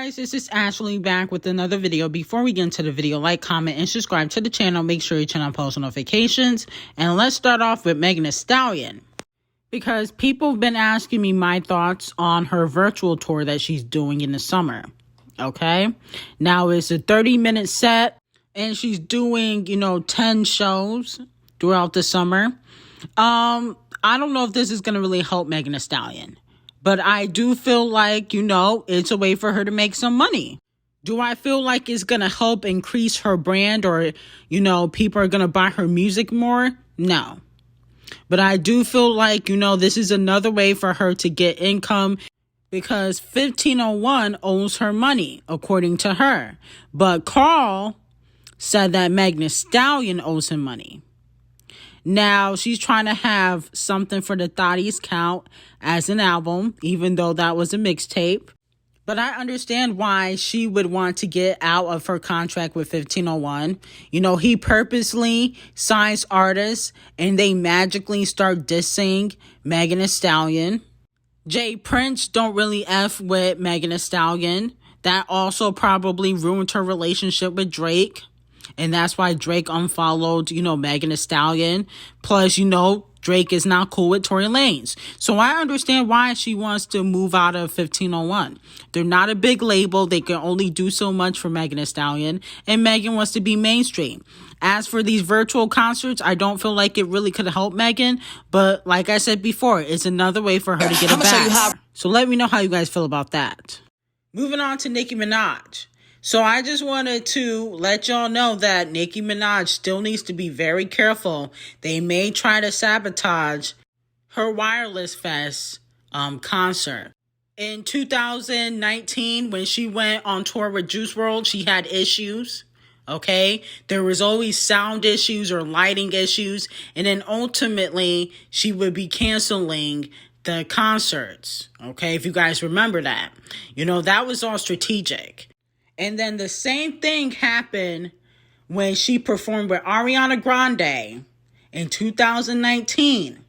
Guys, this is Ashley back with another video. Before we get into the video, like, comment, and subscribe to the channel. Make sure you turn on post notifications. And let's start off with Megan Thee Stallion, because people have been asking me my thoughts on her virtual tour that she's doing in the summer. Okay, now it's a 30-minute set, and she's doing 10 shows throughout the summer. I don't know if this is gonna really help Megan Thee Stallion, but I do feel like, it's a way for her to make some money. Do I feel like it's going to help increase her brand or, people are going to buy her music more? No. But I do feel like, this is another way for her to get income, because 1501 owes her money, according to her. But Carl said that Megan Thee Stallion owes him money. Now, she's trying to have something for the Thotties count as an album, even though that was a mixtape. But I understand why she would want to get out of her contract with 1501. He purposely signs artists and they magically start dissing Megan Thee Stallion. Jay Prince don't really F with Megan Thee Stallion. That also probably ruined her relationship with Drake. And that's why Drake unfollowed, Megan Thee Stallion. Plus, Drake is not cool with Tory Lanez. So I understand why she wants to move out of 1501. They're not a big label. They can only do so much for Megan Thee Stallion. And Megan wants to be mainstream. As for these virtual concerts, I don't feel like it really could help Megan. But like I said before, it's another way for her to get a bag. So let me know how you guys feel about that. Moving on to Nicki Minaj. So I just wanted to let y'all know that Nicki Minaj still needs to be very careful. They may try to sabotage her Wireless Fest concert. In 2019, when she went on tour with Juice WRLD, she had issues. Okay, there was always sound issues or lighting issues. And then ultimately, she would be canceling the concerts. Okay, if you guys remember that. That was all strategic. And then the same thing happened when she performed with Ariana Grande in 2019.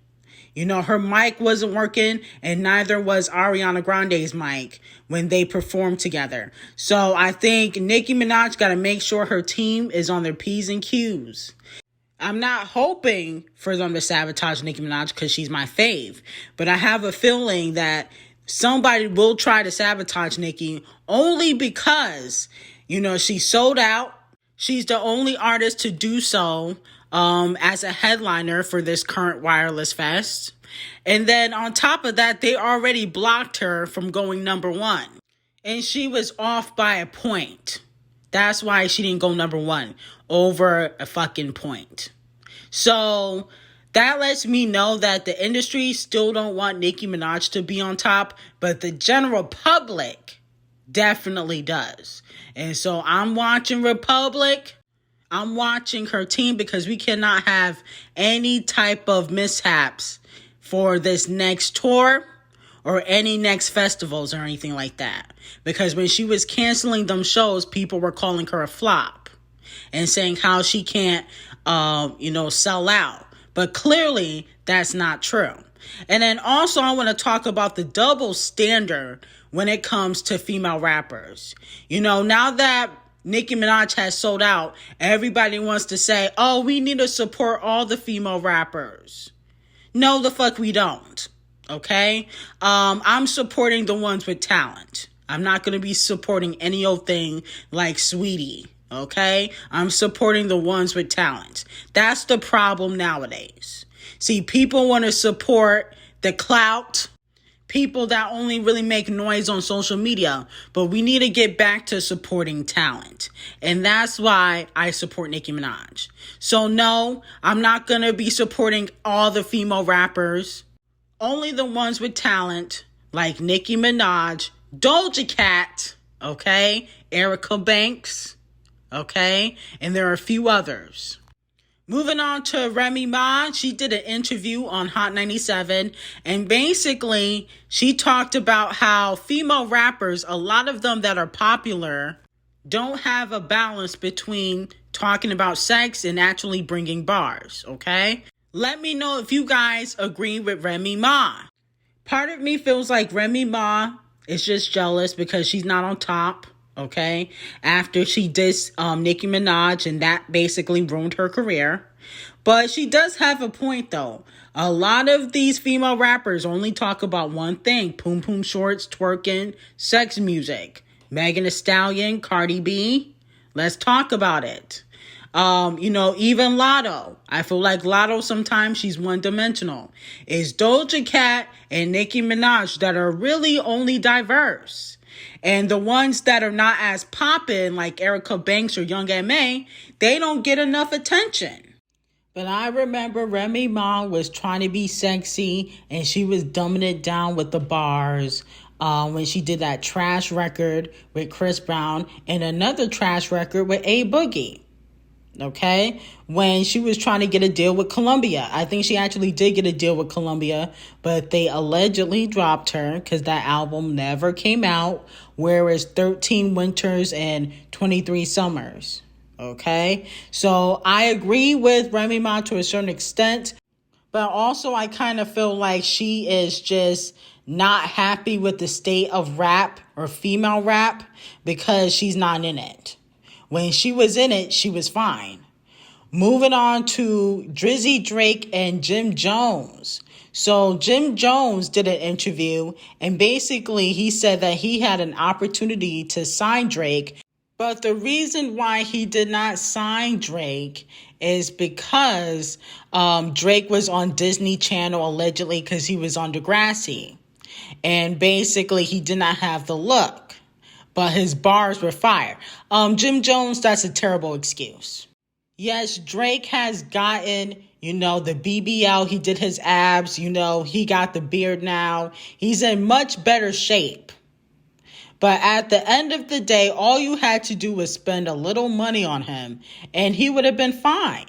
Her mic wasn't working, and neither was Ariana Grande's mic when they performed together. So I think Nicki Minaj got to make sure her team is on their P's and Q's. I'm not hoping for them to sabotage Nicki Minaj because she's my fave, but I have a feeling that somebody will try to sabotage Nicki only because, she sold out. She's the only artist to do so as a headliner for this current Wireless Fest. And then on top of that, they already blocked her from going #1. And she was off by a point. That's why she didn't go #1 over a fucking point. So that lets me know that the industry still don't want Nicki Minaj to be on top, but the general public definitely does. And so I'm watching Republic. I'm watching her team, because we cannot have any type of mishaps for this next tour or any next festivals or anything like that. Because when she was canceling them shows, people were calling her a flop and saying how she can't, sell out. But clearly, that's not true. And then also, I want to talk about the double standard when it comes to female rappers. Now that Nicki Minaj has sold out, everybody wants to say, oh, we need to support all the female rappers. No, the fuck we don't. Okay? I'm supporting the ones with talent. I'm not going to be supporting any old thing like Sweetie. Okay? I'm supporting the ones with talent. That's the problem nowadays. See, people want to support the clout, people that only really make noise on social media, but we need to get back to supporting talent. And that's why I support Nicki Minaj. So no, I'm not going to be supporting all the female rappers, only the ones with talent like Nicki Minaj, Doja Cat, okay, Erica Banks, okay, and there are a few others. Moving on to Remy Ma, she did an interview on Hot 97, and basically she talked about how female rappers, a lot of them that are popular, don't have a balance between talking about sex and actually bringing bars, okay? Let me know if you guys agree with Remy Ma. Part of me feels like Remy Ma is just jealous because she's not on top, okay? After she dissed Nicki Minaj, and that basically ruined her career. But she does have a point, though. A lot of these female rappers only talk about one thing: poom poom shorts, twerking, sex music. Megan Thee Stallion, Cardi B, let's talk about it. Even Lotto. I feel like Lotto sometimes she's one-dimensional. It's Doja Cat and Nicki Minaj that are really only diverse. And the ones that are not as poppin', like Erica Banks or Young M.A., they don't get enough attention. But I remember Remy Ma was trying to be sexy, and she was dumbing it down with the bars when she did that trash record with Chris Brown and another trash record with A Boogie. Okay, when she was trying to get a deal with Columbia. I think she actually did get a deal with Columbia, but they allegedly dropped her because that album never came out, whereas 13 Winters and 23 Summers. Okay, so I agree with Remy Ma to a certain extent, but also I kind of feel like she is just not happy with the state of rap or female rap because she's not in it. When she was in it, she was fine. Moving on to Drizzy Drake and JimJones. So JimJones did an interview, and basically he said that he had an opportunity to sign Drake, but the reason why he did not sign Drake is because Drake was on Disney Channel allegedly because he was on Degrassi. And basically he did not have the look, but his bars were fire. JimJones, that's a terrible excuse. Yes, Drake has gotten, the BBL. He did his abs, he got the beard now. He's in much better shape. But at the end of the day, all you had to do was spend a little money on him, and he would have been fine.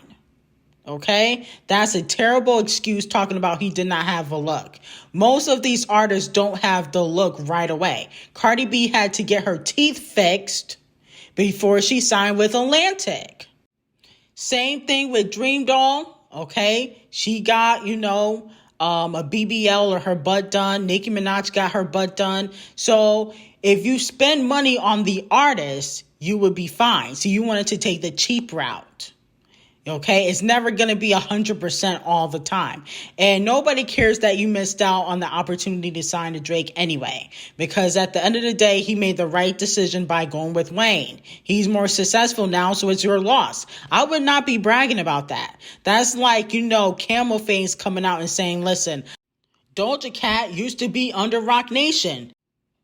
Okay? That's a terrible excuse talking about he did not have a look. Most of these artists don't have the look right away. Cardi B had to get her teeth fixed before she signed with Atlantic. Same thing with Dream Doll. Okay? She got, a BBL or her butt done. Nicki Minaj got her butt done. So if you spend money on the artist, you would be fine. So you wanted to take the cheap route. Okay, it's never going to be 100% all the time. And nobody cares that you missed out on the opportunity to sign to Drake anyway. Because at the end of the day, he made the right decision by going with Wayne. He's more successful now, so it's your loss. I would not be bragging about that. That's like, Camel Face coming out and saying, listen, Doja Cat used to be under Rock Nation.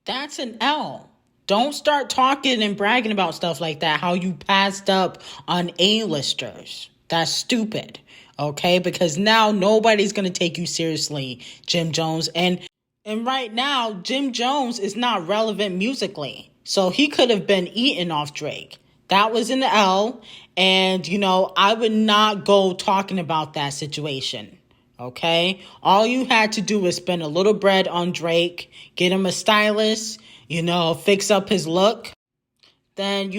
That's an L. Don't start talking and bragging about stuff like that, how you passed up on A-listers. That's stupid, okay? Because now nobody's going to take you seriously, JimJones. And right now, JimJones is not relevant musically. So he could have been eaten off Drake. That was an L. And, I would not go talking about that situation. Okay? All you had to do was spend a little bread on Drake, get him a stylist, fix up his look, then,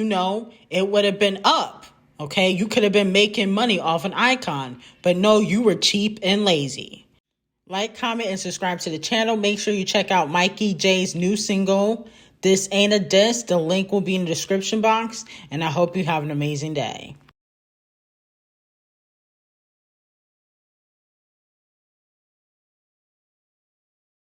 it would have been up. Okay, you could have been making money off an icon, but no, you were cheap and lazy. Like, comment, and subscribe to the channel. Make sure you check out Mikey J's new single, This Ain't a Diss. The link will be in the description box, and I hope you have an amazing day.